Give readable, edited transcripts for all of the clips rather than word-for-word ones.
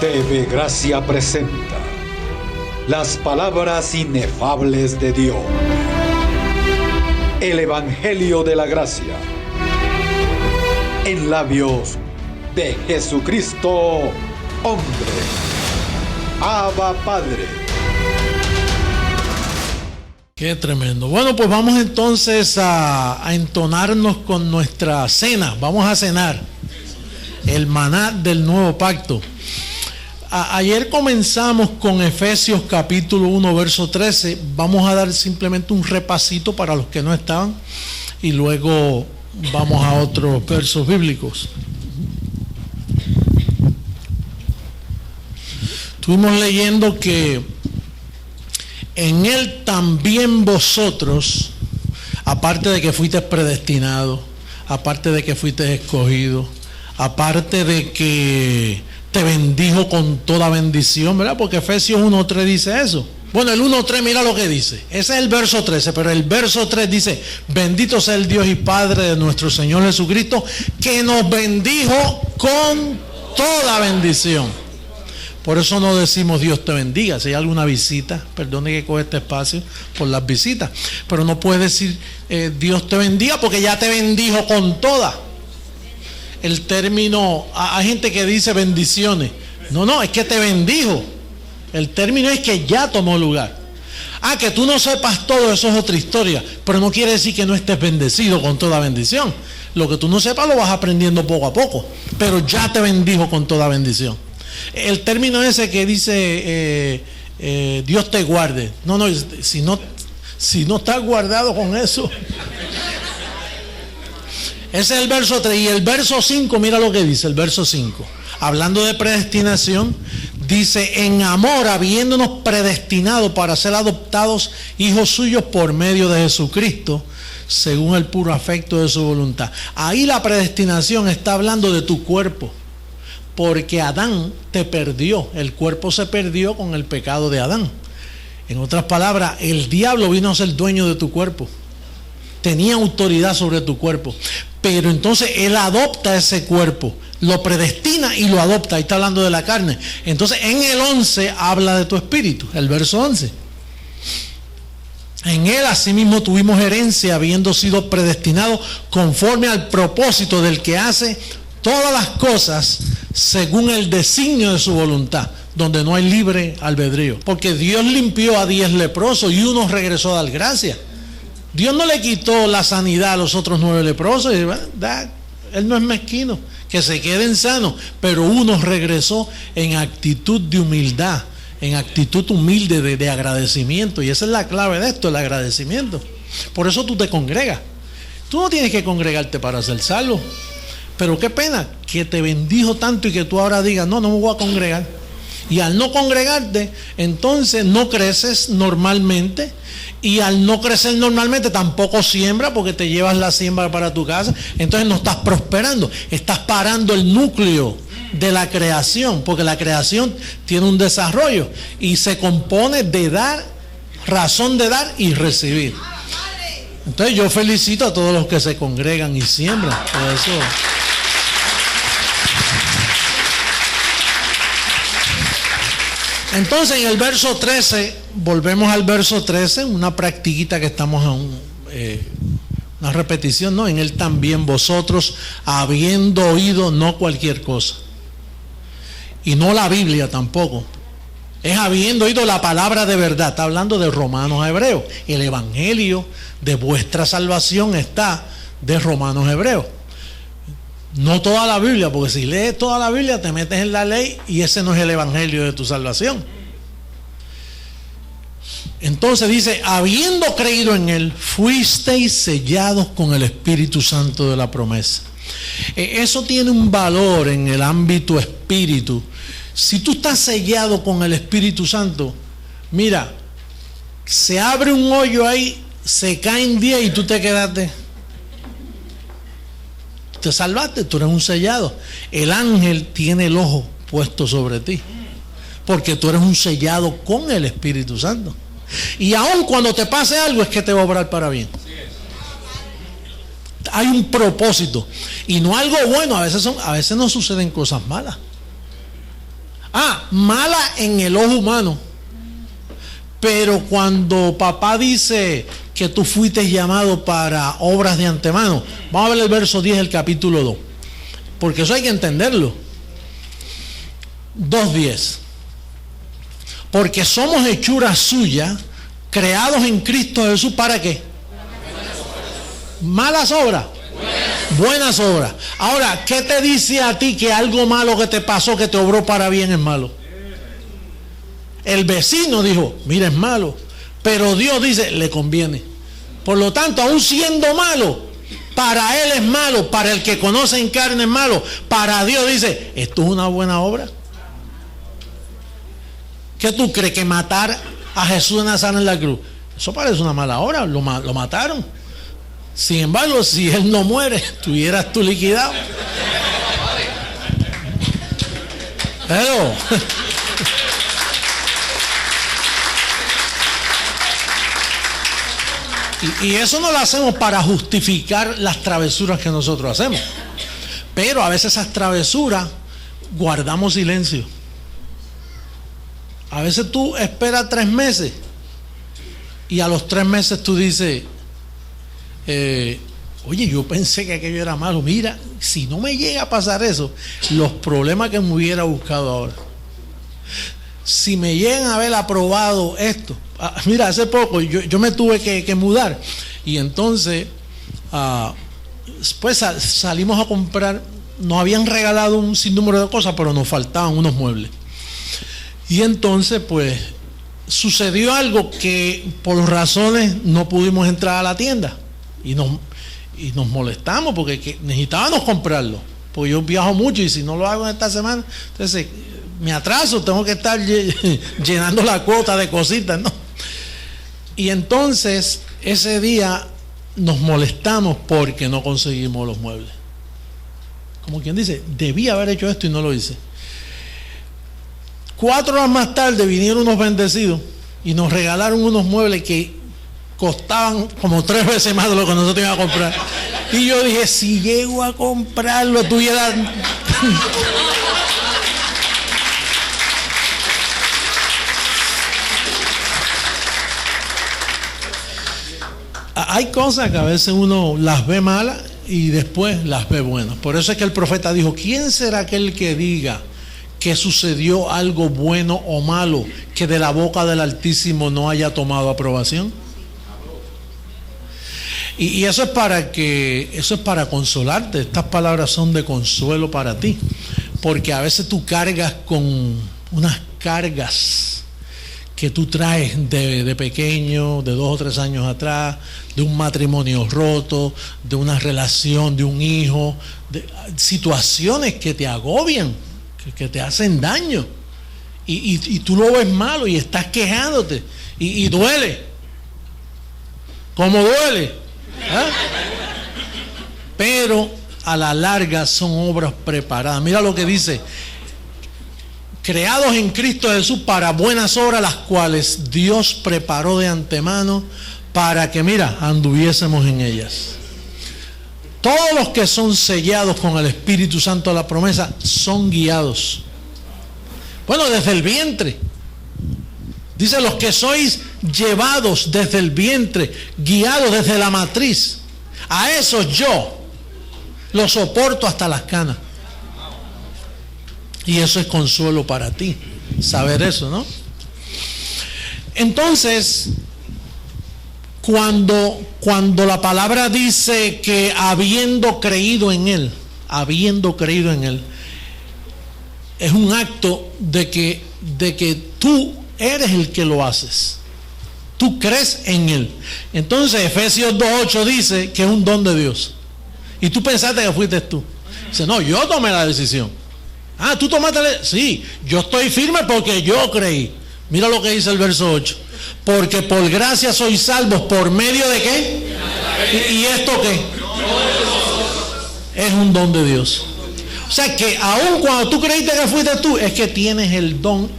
TV Gracia presenta las palabras inefables de Dios. El Evangelio de la Gracia en labios de Jesucristo, hombre. Abba Padre. Qué tremendo. Bueno, pues vamos entonces a entonarnos con nuestra cena. Vamos a cenar el maná del nuevo pacto. Ayer comenzamos con Efesios capítulo 1, verso 13. Vamos a dar simplemente un repasito para los que no estaban y luego vamos a otros versos bíblicos. Estuvimos leyendo que en Él también vosotros, aparte de que fuiste predestinados, aparte de que fuiste escogidos, aparte de que te bendijo con toda bendición, ¿verdad? Porque Efesios 1.3 dice eso. Bueno, el 1.3 mira lo que dice. Ese es el verso 13, pero el verso 3 dice: bendito sea el Dios y Padre de nuestro Señor Jesucristo, que nos bendijo con toda bendición. Por eso no decimos Dios te bendiga. Si hay alguna visita, perdone que coge este espacio por las visitas, pero no puedes decir Dios te bendiga porque ya te bendijo con toda. El término, hay gente que dice bendiciones. No, es que te bendijo. El término es que ya tomó lugar. Que tú no sepas todo, eso es otra historia, pero no quiere decir que no estés bendecido con toda bendición. Lo que tú no sepas lo vas aprendiendo poco a poco, pero ya te bendijo con toda bendición. El término ese que dice Dios te guarde. No, si no estás guardado con eso. Ese es el verso 3. Y el verso 5, mira lo que dice el verso 5. Hablando de predestinación, dice: en amor, habiéndonos predestinado para ser adoptados hijos suyos por medio de Jesucristo, según el puro afecto de su voluntad. Ahí la predestinación está hablando de tu cuerpo, porque Adán te perdió. El cuerpo se perdió con el pecado de Adán. En otras palabras, el diablo vino a ser dueño de tu cuerpo. Tenía autoridad sobre tu cuerpo. Pero entonces él adopta ese cuerpo, lo predestina y lo adopta. Ahí está hablando de la carne. Entonces en el 11 habla de tu espíritu, el verso 11. En él asimismo tuvimos herencia, habiendo sido predestinados conforme al propósito del que hace todas las cosas según el designio de su voluntad, donde no hay libre albedrío. Porque Dios limpió a 10 leprosos y uno regresó a dar gracias. Dios no le quitó la sanidad a los otros 9 leprosos. Él no es mezquino, que se queden sanos. Pero uno regresó en actitud de humildad, en actitud humilde de agradecimiento. Y esa es la clave de esto, el agradecimiento. Por eso tú te congregas. Tú no tienes que congregarte para ser salvo. Pero qué pena que te bendijo tanto y que tú ahora digas: no me voy a congregar. Y al no congregarte, entonces no creces normalmente. Y al no crecer normalmente tampoco siembra, porque te llevas la siembra para tu casa. Entonces no estás prosperando. Estás parando el núcleo de la creación, porque la creación tiene un desarrollo y se compone de dar, razón de dar y recibir. Entonces yo felicito a todos los que se congregan y siembran. Por eso. Entonces en el verso 13, volvemos al verso 13, una practiquita que estamos una repetición, ¿no? En él también vosotros, habiendo oído no cualquier cosa, y no la Biblia tampoco, es habiendo oído la palabra de verdad. Está hablando de Romanos a Hebreos. El evangelio de vuestra salvación está de Romanos a Hebreos. No toda la Biblia, porque si lees toda la Biblia te metes en la ley y ese no es el evangelio de tu salvación. Entonces dice: habiendo creído en Él, fuisteis sellados con el Espíritu Santo de la promesa. Eso tiene un valor en el ámbito espíritu. Si tú estás sellado con el Espíritu Santo, mira, se abre un hoyo ahí, se caen 10 y tú te quedaste. Te salvaste, tú eres un sellado. El ángel tiene el ojo puesto sobre ti, porque tú eres un sellado con el Espíritu Santo. Y aun cuando te pase algo, es que te va a obrar para bien. Hay un propósito y no algo bueno. A veces no suceden cosas malas. Mala en el ojo humano. Pero cuando papá dice que tú fuiste llamado para obras de antemano, vamos a ver el verso 10 del capítulo 2, porque eso hay que entenderlo. 2:10. Porque somos hechura suya, creados en Cristo Jesús, ¿para qué? Malas obras. Buenas obras. Ahora, ¿qué te dice a ti que algo malo que te pasó, que te obró para bien, es malo? El vecino dijo, mira, es malo, pero Dios dice, le conviene. Por lo tanto, aún siendo malo, para él es malo, para el que conoce en carne es malo, para Dios dice, esto es una buena obra. ¿Qué tú crees? Que matar a Jesús de Nazaret en la cruz, eso parece una mala obra, lo mataron. Sin embargo, si él no muere, estuvieras tú liquidado. Pero y eso no lo hacemos para justificar las travesuras que nosotros hacemos. Pero a veces esas travesuras guardamos silencio. A veces tú esperas 3 meses y a los 3 meses tú dices, oye, yo pensé que aquello era malo. Mira, si no me llega a pasar eso, los problemas que me hubiera buscado ahora. Si me llegan a haber aprobado esto. Mira, hace poco yo me tuve que mudar. Y entonces, pues salimos a comprar. Nos habían regalado un sinnúmero de cosas, pero nos faltaban unos muebles. Y entonces, pues, sucedió algo que por razones no pudimos entrar a la tienda. Y nos molestamos porque necesitábamos comprarlo. Porque yo viajo mucho y si no lo hago en esta semana, entonces me atraso, tengo que estar llenando la cuota de cositas, ¿no? Y entonces ese día nos molestamos porque no conseguimos los muebles. Como quien dice, debía haber hecho esto y no lo hice. 4 horas más tarde vinieron unos bendecidos y nos regalaron unos muebles que costaban como 3 veces más de lo que nosotros íbamos a comprar. Y yo dije, si llego a comprarlo, tuviera... Hay cosas que a veces uno las ve malas y después las ve buenas. Por eso es que el profeta dijo, ¿quién será aquel que diga que sucedió algo bueno o malo que de la boca del Altísimo no haya tomado aprobación? Y eso es para consolarte. Estas palabras son de consuelo para ti, porque a veces tú cargas con unas cargas que tú traes de pequeño, de 2 o 3 años atrás, de un matrimonio roto, de una relación, de un hijo, de situaciones que te agobian, que te hacen daño, y tú lo ves malo y estás quejándote y duele. ¿Cómo duele? ¿Ah? Pero a la larga son obras preparadas. Mira lo que dice: creados en Cristo Jesús para buenas obras, las cuales Dios preparó de antemano para que, mira, anduviésemos en ellas. Todos los que son sellados con el Espíritu Santo de la promesa son guiados. Bueno, desde el vientre. Dice, los que sois llevados desde el vientre, guiados desde la matriz. A esos yo los soporto hasta las canas. Y eso es consuelo para ti, saber eso, ¿no? Entonces, cuando la palabra dice que habiendo creído en Él, es un acto de que tú eres el que lo haces. Tú crees en Él. Entonces, Efesios 2:8 dice que es un don de Dios. Y tú pensaste que fuiste tú. Dice, no, yo tomé la decisión. Ah, tú tomaste sí, yo estoy firme porque yo creí. Mira lo que dice el verso 8. Porque por gracia sois salvos, ¿por medio de qué? ¿Y esto qué? Es un don de Dios. O sea que aun cuando tú creíste que fuiste tú, es que tienes el don,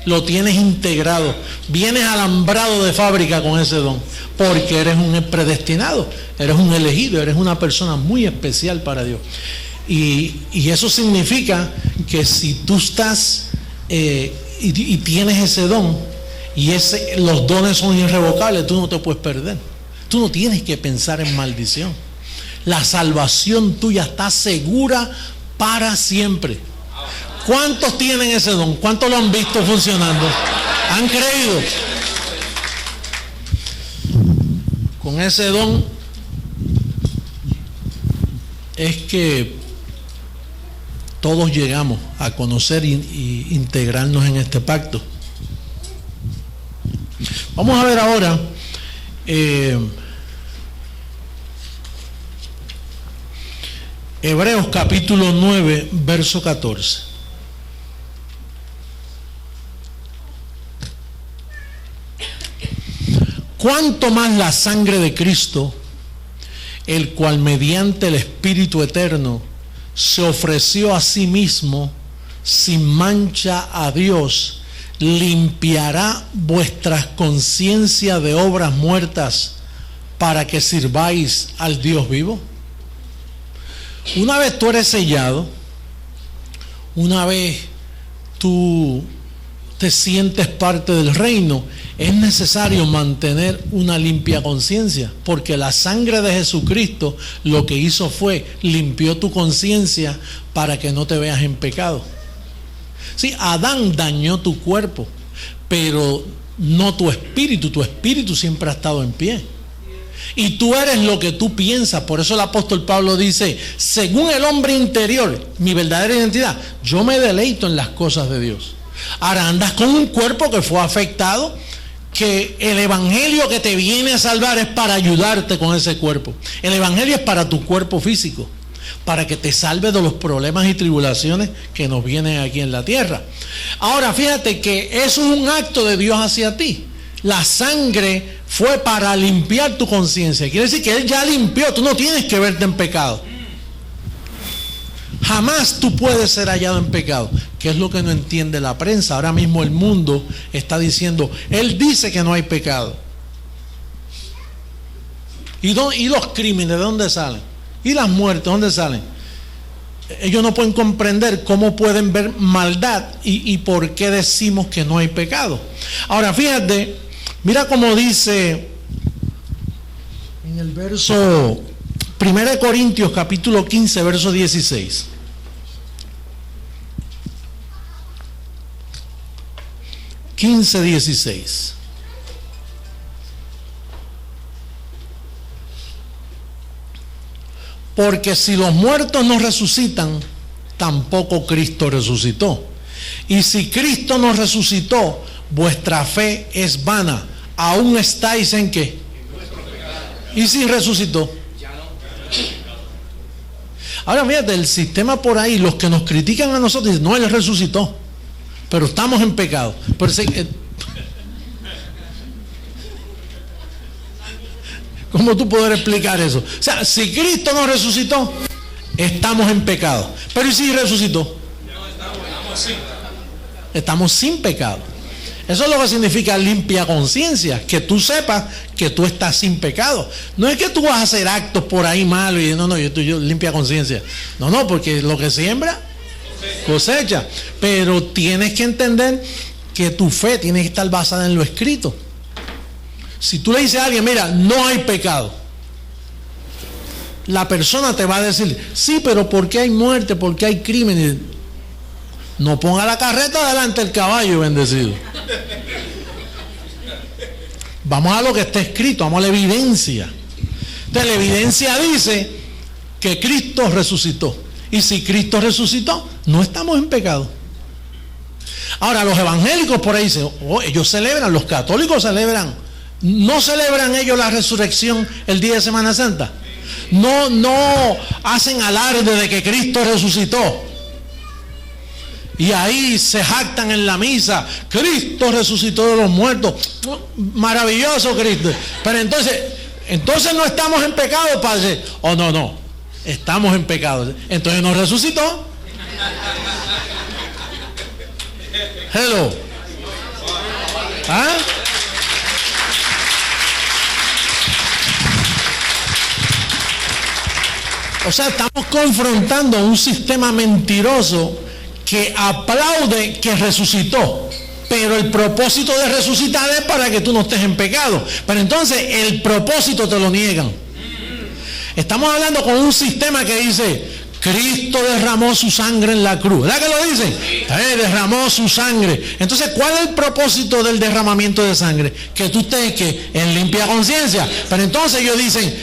lo tienes integrado, vienes alambrado de fábrica con ese don, porque eres un predestinado, eres un elegido, eres una persona muy especial para Dios. Y eso significa que si tú estás y tienes ese don, y los dones son irrevocables, tú no te puedes perder. Tú no tienes que pensar en maldición. La salvación tuya está segura para siempre. ¿Cuántos tienen ese don? ¿Cuántos lo han visto funcionando? ¿Han creído? Con ese don es que todos llegamos a conocer y integrarnos en este pacto. Vamos a ver ahora Hebreos capítulo 9, verso 14. Cuánto más la sangre de Cristo, el cual mediante el Espíritu eterno se ofreció a sí mismo sin mancha a Dios, limpiará vuestras conciencias de obras muertas para que sirváis al Dios vivo. Una vez tú eres sellado, una vez tú te sientes parte del reino, es necesario mantener una limpia conciencia, porque la sangre de Jesucristo lo que hizo fue limpió tu conciencia para que no te veas en pecado. Sí, Adán dañó tu cuerpo, pero no tu espíritu siempre ha estado en pie. Y tú eres lo que tú piensas. Por eso el apóstol Pablo dice, según el hombre interior, mi verdadera identidad, yo me deleito en las cosas de Dios. Ahora andas con un cuerpo que fue afectado, que el evangelio que te viene a salvar es para ayudarte con ese cuerpo. El evangelio es para tu cuerpo físico, para que te salve de los problemas y tribulaciones que nos vienen aquí en la tierra. Ahora fíjate que eso es un acto de Dios hacia ti. La sangre fue para limpiar tu conciencia. Quiere decir que Él ya limpió, tú no tienes que verte en pecado. Jamás tú puedes ser hallado en pecado, que es lo que no entiende la prensa. Ahora mismo el mundo está diciendo, Él dice que no hay pecado. ¿Y los crímenes de dónde salen? ¿Y las muertes de dónde salen? Ellos no pueden comprender cómo pueden ver maldad y por qué decimos que no hay pecado. Ahora fíjate, mira cómo dice en el verso 1 Corintios capítulo 15, verso 16. (15:16). Porque si los muertos no resucitan, tampoco Cristo resucitó. Y si Cristo no resucitó, vuestra fe es vana. ¿Aún estáis en qué? ¿Y si resucitó? Ahora fíjate, el sistema por ahí, los que nos critican a nosotros dicen, no, Él resucitó, pero estamos en pecado. ¿Cómo tú poder explicar eso? O sea, si Cristo no resucitó, estamos en pecado. Pero ¿y si resucitó? Estamos sin pecado. Eso es lo que significa limpia conciencia, que tú sepas que tú estás sin pecado. No es que tú vas a hacer actos por ahí malos y no, yo limpia conciencia. No, porque lo que siembra, cosecha. Pero tienes que entender que tu fe tiene que estar basada en lo escrito. Si tú le dices a alguien, mira, no hay pecado, la persona te va a decir, sí, pero ¿por qué hay muerte? ¿Por qué hay crimen? No ponga la carreta delante del caballo, bendecido. Vamos a lo que está escrito, vamos a la evidencia. Entonces la evidencia dice que Cristo resucitó. Y si Cristo resucitó, no estamos en pecado. Ahora los evangélicos por ahí dicen, ellos celebran, los católicos celebran. ¿No celebran ellos la resurrección el día de Semana Santa? No hacen alarde de que Cristo resucitó. Y ahí se jactan en la misa, Cristo resucitó de los muertos. Maravilloso Cristo. Pero entonces no estamos en pecado, Padre. No, estamos en pecado. Entonces no resucitó. Hello. ¿Ah? O sea, estamos confrontando a un sistema mentiroso que aplaude que resucitó, pero el propósito de resucitar es para que tú no estés en pecado. Pero entonces el propósito te lo niegan. Estamos hablando con un sistema que dice: Cristo derramó su sangre en la cruz. ¿Verdad que lo dicen? Derramó su sangre. Entonces, ¿cuál es el propósito del derramamiento de sangre? Que tú estés en limpia conciencia. Pero entonces ellos dicen: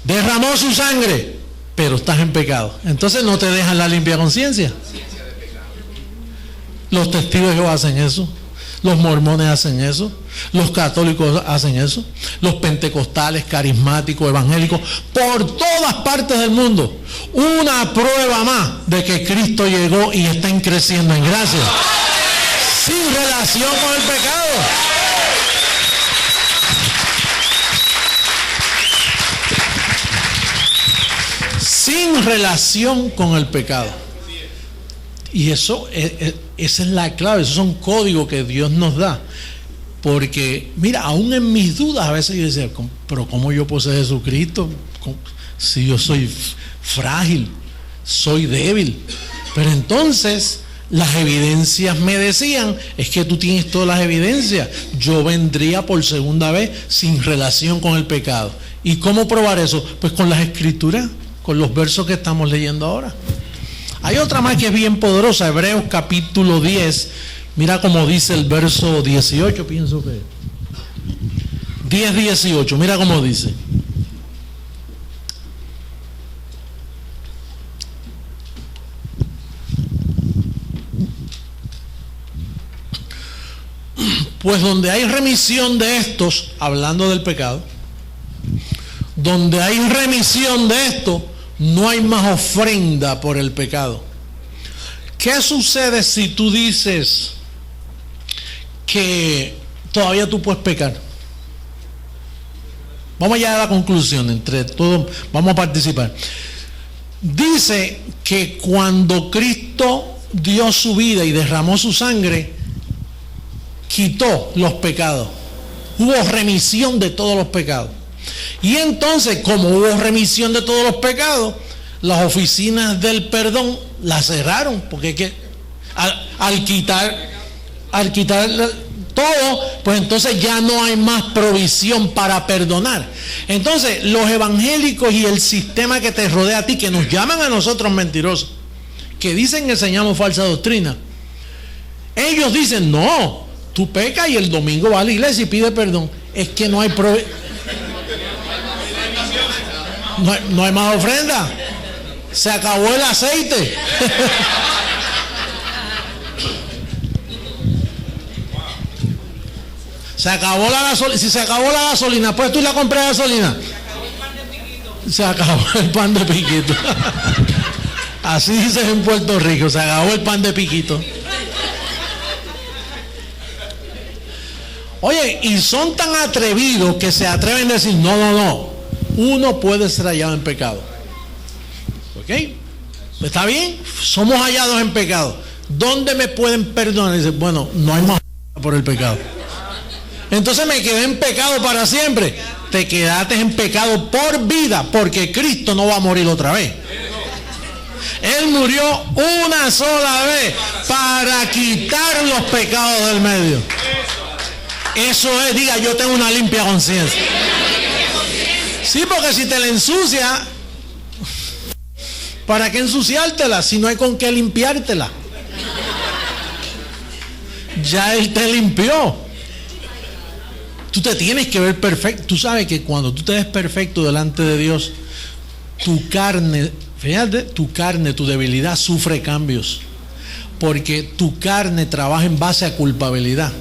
derramó su sangre, pero estás en pecado. Entonces no te dejan la limpia conciencia. Los testigos de Jehová hacen eso. Los mormones hacen eso. Los católicos hacen eso. Los pentecostales, carismáticos, evangélicos, por todas partes del mundo. Una prueba más de que Cristo llegó y están creciendo en gracia, sin relación con el pecado. Sin relación con el pecado. Y eso, esa es la clave. Esos son códigos que Dios nos da. Porque, mira, aún en mis dudas a veces yo decía: pero ¿cómo yo puedo ser Jesucristo? Si yo soy frágil, soy débil. Pero entonces las evidencias me decían: es que tú tienes todas las evidencias. Yo vendría por segunda vez sin relación con el pecado. ¿Y cómo probar eso? Pues con las escrituras, con los versos que estamos leyendo ahora. Hay otra más que es bien poderosa, Hebreos capítulo 10. Mira cómo dice el verso 18, pienso que 10:18, mira cómo dice: pues donde hay remisión de estos, hablando del pecado, donde hay remisión de esto, no hay más ofrenda por el pecado. ¿Qué sucede si tú dices que todavía tú puedes pecar? Vamos ya a la conclusión, entre todos vamos a participar. Dice que cuando Cristo dio su vida y derramó su sangre, quitó los pecados. Hubo remisión de todos los pecados. Y entonces, como hubo remisión de todos los pecados, las oficinas del perdón las cerraron, porque al quitar todo, pues entonces ya no hay más provisión para perdonar. Entonces los evangélicos y el sistema que te rodea a ti, que nos llaman a nosotros mentirosos, que dicen que enseñamos falsa doctrina, ellos dicen: no, tú pecas y el domingo vas a la iglesia y pide perdón. Es que no hay no hay más ofrenda. Se acabó el aceite. Se acabó la gasolina. Si se acabó la gasolina, pues tú la compras gasolina. Se acabó el pan de piquito. Así dicen en Puerto Rico: se acabó el pan de piquito. Oye, y son tan atrevidos que se atreven a decir: no, uno puede ser hallado en pecado. ¿Ok? ¿Está bien? Somos hallados en pecado. ¿Dónde me pueden perdonar? Y dice: bueno, no hay más por el pecado. Entonces me quedé en pecado para siempre. Te quedaste en pecado por vida, porque Cristo no va a morir otra vez. Él murió una sola vez para quitar los pecados del medio. Eso es, diga: yo tengo una limpia conciencia. Sí, porque si te la ensucia, ¿para qué ensuciártela si no hay con qué limpiártela? Ya Él te limpió. Tú te tienes que ver perfecto. Tú sabes que cuando tú te ves perfecto delante de Dios, tu carne, fíjate, tu debilidad sufre cambios, porque tu carne trabaja en base a culpabilidad.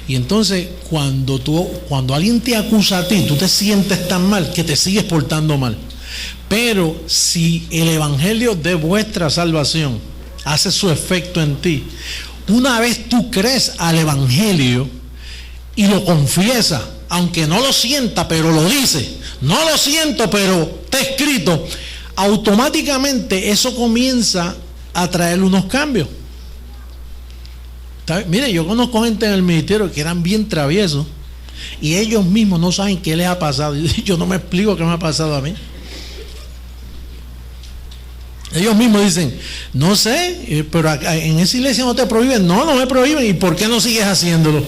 Y entonces cuando alguien te acusa a ti, tú te sientes tan mal que te sigues portando mal. Pero si el evangelio de vuestra salvación hace su efecto en ti, una vez tú crees al evangelio y lo confiesas, aunque no lo sienta, pero lo dice: no lo siento, pero está escrito, automáticamente eso comienza a traer unos cambios. Mire, yo conozco gente en el ministerio que eran bien traviesos y ellos mismos no saben qué les ha pasado. Yo no me explico qué me ha pasado a mí. Ellos mismos dicen, no sé, pero acá, en esa iglesia no te prohíben. No, no me prohíben. ¿Y por qué no sigues haciéndolo?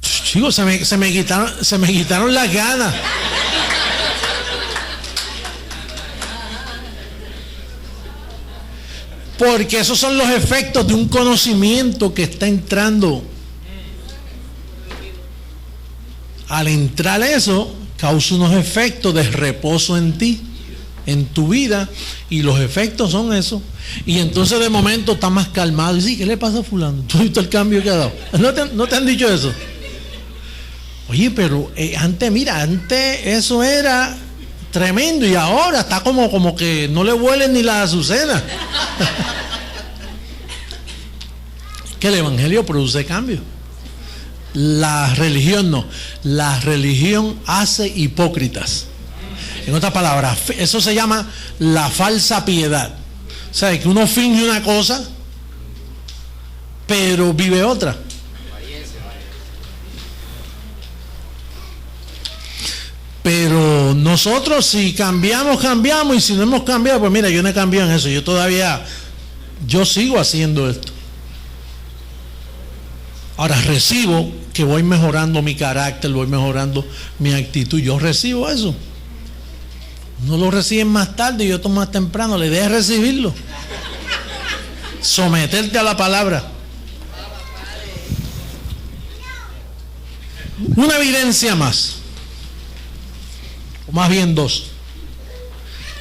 Chicos, se me quitaron las ganas. Porque esos son los efectos de un conocimiento que está entrando. Al entrar eso, causa unos efectos de reposo en ti, en tu vida, y los efectos son eso. Y entonces de momento está más calmado. Y sí, ¿qué le pasa a fulano? ¿Tú has visto el cambio que ha dado? ¿No te han dicho eso? Oye, pero antes eso era tremendo, y ahora está como que no le huelen ni las azucenas. Que el evangelio produce cambio. La religión no. La religión hace hipócritas. En otras palabras, eso se llama la falsa piedad. O sea, que uno finge una cosa, pero vive otra. Pero nosotros, si cambiamos, y si no hemos cambiado, pues mira, yo no he cambiado en eso. Yo sigo haciendo esto. Ahora recibo que voy mejorando mi carácter, voy mejorando mi actitud. Yo recibo eso. No lo reciben más tarde y otro más temprano. La idea es recibirlo. Someterte a la palabra. Una evidencia más. O más bien dos.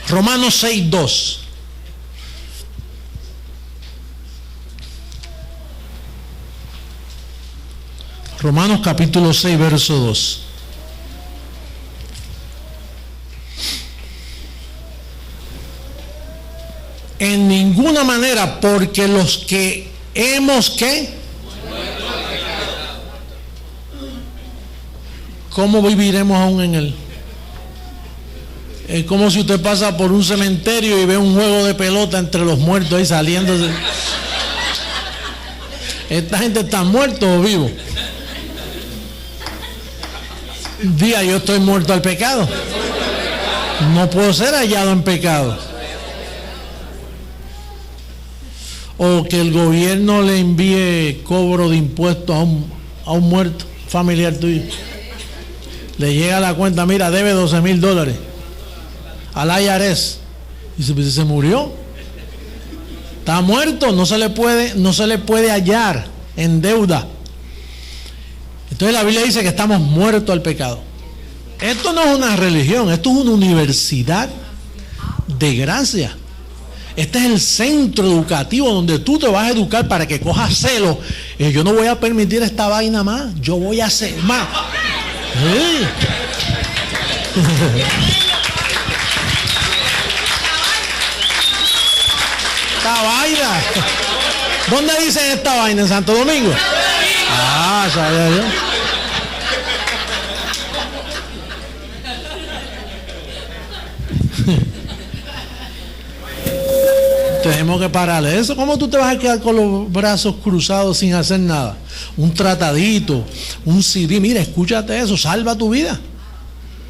Romanos 6:2. Romanos capítulo 6, verso 2. En ninguna manera, porque los que hemos, ¿qué? ¿Cómo viviremos aún en él? Es como si usted pasa por un cementerio y ve un juego de pelota entre los muertos ahí saliéndose. ¿Esta gente está muerta o vivo? Diga, yo estoy muerto al pecado. No puedo ser hallado en pecado. O que el gobierno le envíe cobro de impuestos a un muerto familiar tuyo. Le llega la cuenta, mira, debe $12,000 al IRS. Y se murió. Está muerto, no se le puede hallar en deuda. Entonces la Biblia dice que estamos muertos al pecado. Esto no es una religión, esto es una universidad de gracia. Este es el centro educativo donde tú te vas a educar para que cojas celo. Yo no voy a permitir esta vaina más, yo voy a hacer más. Sí. Esta vaina. ¿Dónde dicen esta vaina? ¿En Santo Domingo? Ah, sabía yo. Tenemos que pararle eso. ¿Cómo tú te vas a quedar con los brazos cruzados sin hacer nada? Un tratadito, un CD, mira, escúchate eso, salva tu vida.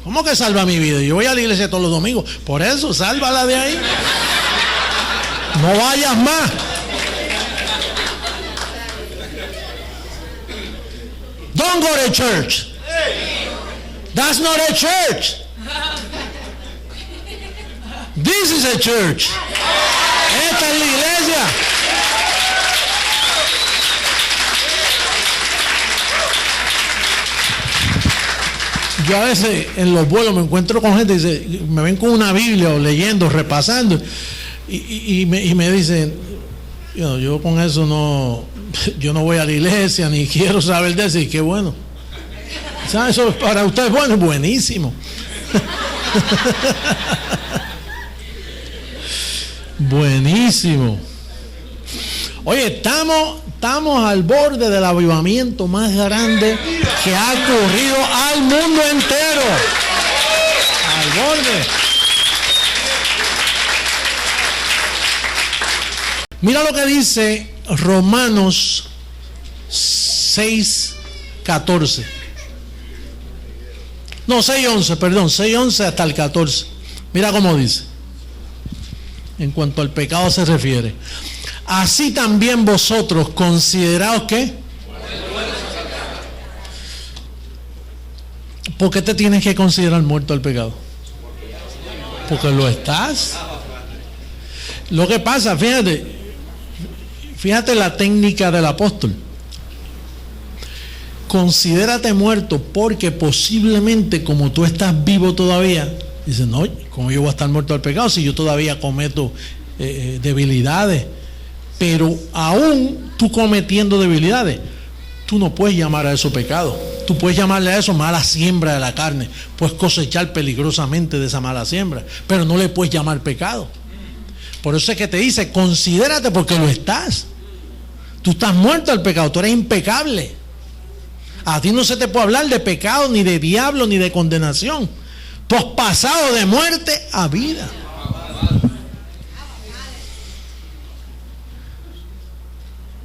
¿Cómo que salva mi vida? Yo voy a la iglesia todos los domingos, por eso, sálvala de ahí. No vayas más. Don't go to church. That's not a church. This is a church. Esta es la iglesia. Yo a veces en los vuelos me encuentro con gente y dice, me ven con una Biblia o leyendo, repasando, y me dicen, yo con eso no, yo no voy a la iglesia ni quiero saber de eso. Y qué bueno. ¿Sabes? Eso para usted es bueno, buenísimo. Buenísimo. Oye, estamos al borde del avivamiento más grande que ha ocurrido al mundo entero. Al borde. Mira lo que dice Romanos 6:14. No, 6:11, perdón, 6:11 hasta el 14. Mira cómo dice. en cuanto al pecado se refiere. Así también vosotros, consideraos ¿qué? ¿Por qué te tienes que considerar muerto al pecado? Porque lo estás. Lo que pasa, fíjate la técnica del apóstol. Considérate muerto porque posiblemente como tú estás vivo todavía, dices, no, ¿cómo yo voy a estar muerto al pecado si yo todavía cometo debilidades? Pero aún tú cometiendo debilidades, tú no puedes llamar a eso pecado. Tú puedes llamarle a eso mala siembra de la carne. Puedes cosechar peligrosamente de esa mala siembra, pero no le puedes llamar pecado. Por eso es que te dice, considérate porque lo estás. Tú estás muerto al pecado, tú eres impecable. A ti no se te puede hablar de pecado, ni de diablo, ni de condenación. Tú has pasado de muerte a vida.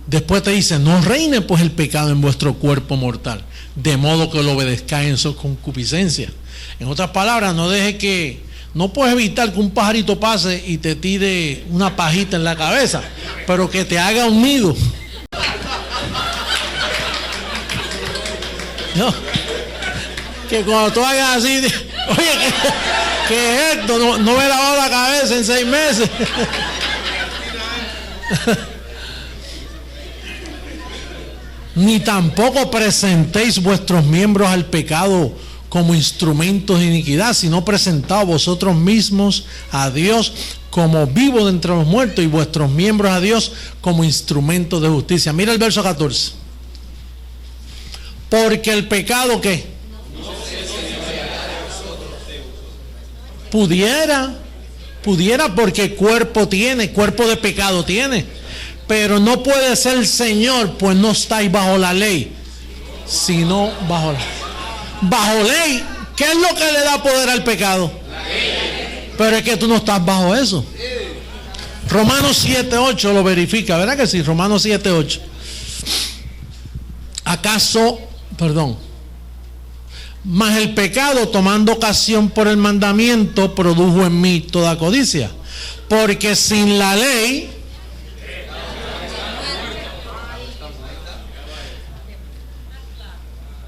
Después te dice, no reine pues el pecado en vuestro cuerpo mortal, de modo que lo obedezcáis en su concupiscencia. En otras palabras, no puedes evitar que un pajarito pase y te tire una pajita en la cabeza, pero que te haga un nido. No, que cuando tú hagas así, oye, ¿qué es esto? No me lavó la cabeza en 6 meses. Ni tampoco presentéis vuestros miembros al pecado como instrumentos de iniquidad, sino presentaos vosotros mismos a Dios como vivos de entre los muertos y vuestros miembros a Dios como instrumentos de justicia. Mira el verso 14. Porque el pecado, ¿qué? Pudiera porque cuerpo de pecado tiene, pero no puede ser Señor, pues no estáis bajo la ley, sino bajo ley. ¿Qué es lo que le da poder al pecado? Pero es que tú no estás bajo eso. Romanos 7:8 lo verifica, ¿verdad que sí? Romanos 7:8. Mas el pecado, tomando ocasión por el mandamiento, produjo en mí toda codicia, porque sin la ley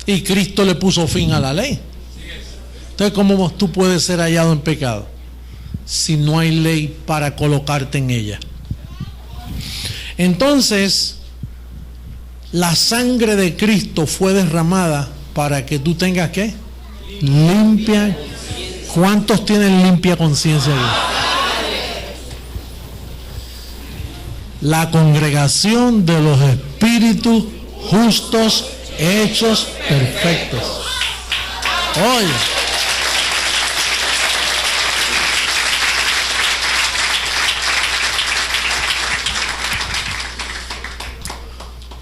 y Cristo le puso fin a la ley. Entonces, ¿cómo tú puedes ser hallado en pecado si no hay ley para colocarte en ella? Entonces, la sangre de Cristo fue derramada para que tú tengas ¿qué? Limpia. ¿Cuántos tienen limpia conciencia? La congregación de los espíritus justos hechos perfectos. Oye,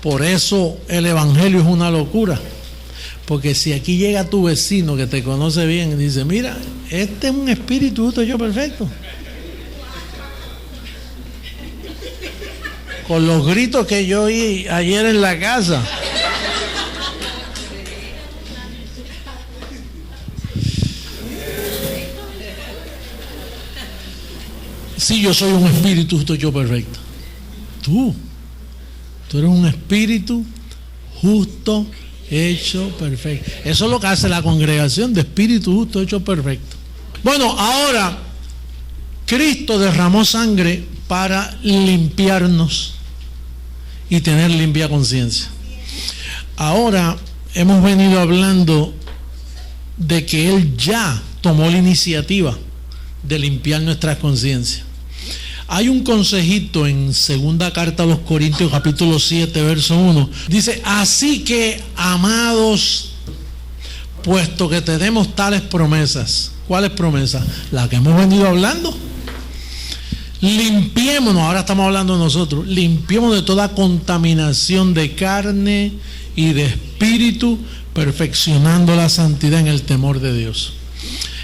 por eso el evangelio es una locura, porque si aquí llega tu vecino que te conoce bien y dice, mira, este es un espíritu justo hecho perfecto, con los gritos que yo oí ayer en la casa, sí, yo soy un espíritu justo hecho perfecto. Tú eres un espíritu justo hecho perfecto. Eso es lo que hace la congregación de espíritu justo hecho perfecto. Bueno, ahora Cristo derramó sangre para limpiarnos y tener limpia conciencia. Ahora hemos venido hablando de que Él ya tomó la iniciativa de limpiar nuestras conciencias. Hay un consejito en segunda carta a los Corintios capítulo 7 verso 1. Dice, así que amados, puesto que tenemos tales promesas. ¿Cuáles promesas? Las que hemos venido hablando. Limpiémonos, ahora estamos hablando nosotros, limpiémonos de toda contaminación de carne y de espíritu, perfeccionando la santidad en el temor de Dios.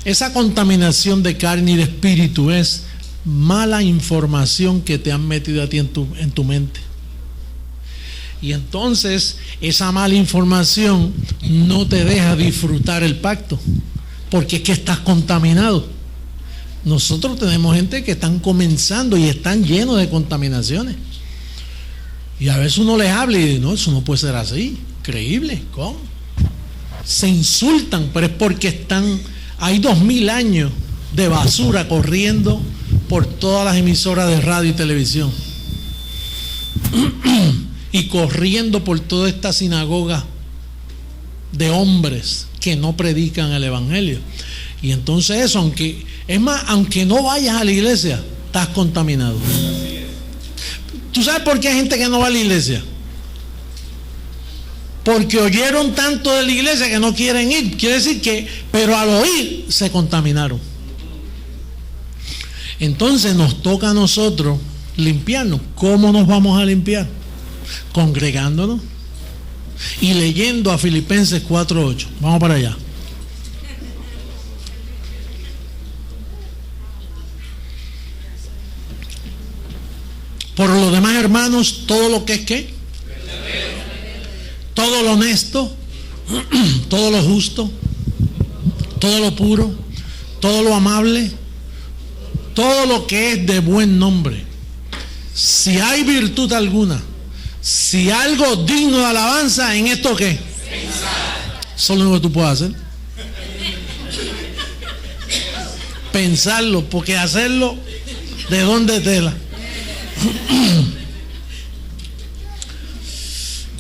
Esa contaminación de carne y de espíritu es mala información que te han metido a ti en tu mente. Y entonces esa mala información no te deja disfrutar el pacto, porque es que estás contaminado. Nosotros tenemos gente que están comenzando y están llenos de contaminaciones. Y a veces uno les habla y dice, no, eso no puede ser así. Increíble, ¿cómo? Se insultan, pero es porque hay 2000 años de basura corriendo por todas las emisoras de radio y televisión. Y corriendo por toda esta sinagoga de hombres que no predican el evangelio. Y entonces eso, aunque no vayas a la iglesia, estás contaminado. ¿Tú sabes por qué hay gente que no va a la iglesia? Porque oyeron tanto de la iglesia que no quieren ir. Quiere decir que, pero al oír se contaminaron. Entonces nos toca a nosotros limpiarnos. ¿Cómo nos vamos a limpiar? Congregándonos y leyendo a Filipenses 4:8. Vamos para allá. Por lo demás, hermanos, todo lo que es ¿qué? Todo lo honesto, todo lo justo, todo lo puro, todo lo amable, todo lo que es de buen nombre. Si hay virtud alguna, si algo digno de alabanza, ¿en esto qué? Eso es lo único que tú puedes hacer. Pensarlo, porque hacerlo, ¿de dónde tela?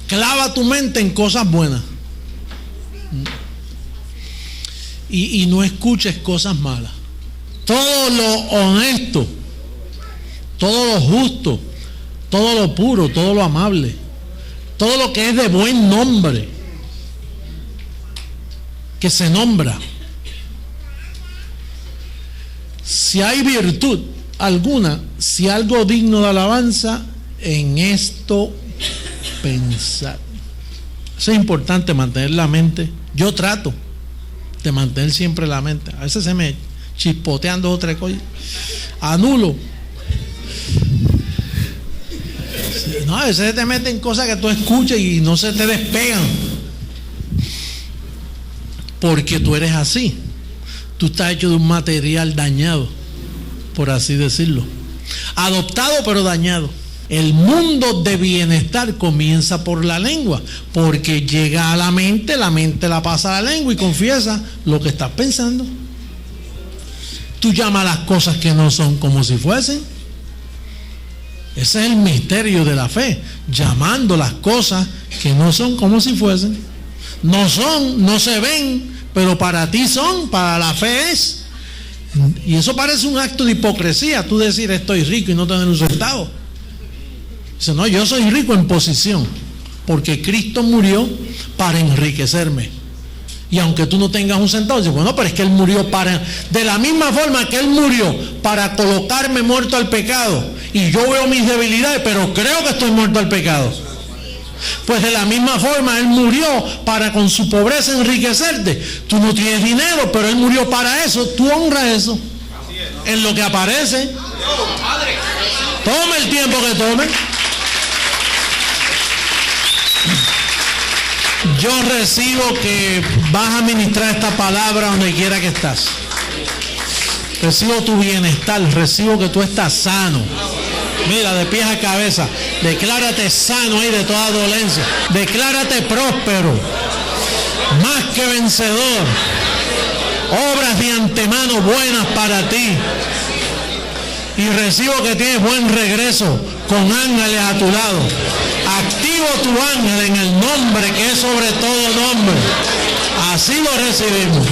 Clava tu mente en cosas buenas y no escuches cosas malas. Todo lo honesto, todo lo justo, todo lo puro, todo lo amable, todo lo que es de buen nombre, que se nombra. Si hay virtud alguna, si algo digno de alabanza, en esto pensar. Eso es importante, mantener la mente. Yo trato de mantener siempre la mente. A veces se me chispotean 2 o 3 cosas, anulo. No, a veces te meten cosas que tú escuchas y no se te despegan, porque tú eres así. Tú estás hecho de un material dañado, por así decirlo, adoptado pero dañado. El mundo de bienestar comienza por la lengua, porque llega a la mente la pasa a la lengua y confiesa lo que estás pensando. Tú llamas las cosas que no son como si fuesen. Ese es el misterio de la fe, llamando las cosas que no son como si fuesen. No son, no se ven, pero para ti son, para la fe es. Y eso parece un acto de hipocresía, tú decir estoy rico y no tener un centavo. Dice, no, yo soy rico en posición, porque Cristo murió para enriquecerme. Y aunque tú no tengas un centavo, dice, bueno, pero es que Él murió para, de la misma forma que Él murió para colocarme muerto al pecado, y yo veo mis debilidades, pero creo que estoy muerto al pecado. Pues de la misma forma Él murió para con su pobreza enriquecerte. Tú no tienes dinero, pero Él murió para eso. Tú honras eso en lo que aparece. Toma el tiempo que tome. Yo recibo que vas a ministrar esta palabra donde quiera que estás. Recibo tu bienestar, recibo que tú estás sano. Mira, de pies a cabeza, declárate sano ahí de toda dolencia. Declárate próspero, más que vencedor. Obras de antemano buenas para ti. Y recibo que tienes buen regreso con ángeles a tu lado. Activo tu ángel en el nombre que es sobre todo nombre. Así lo recibimos.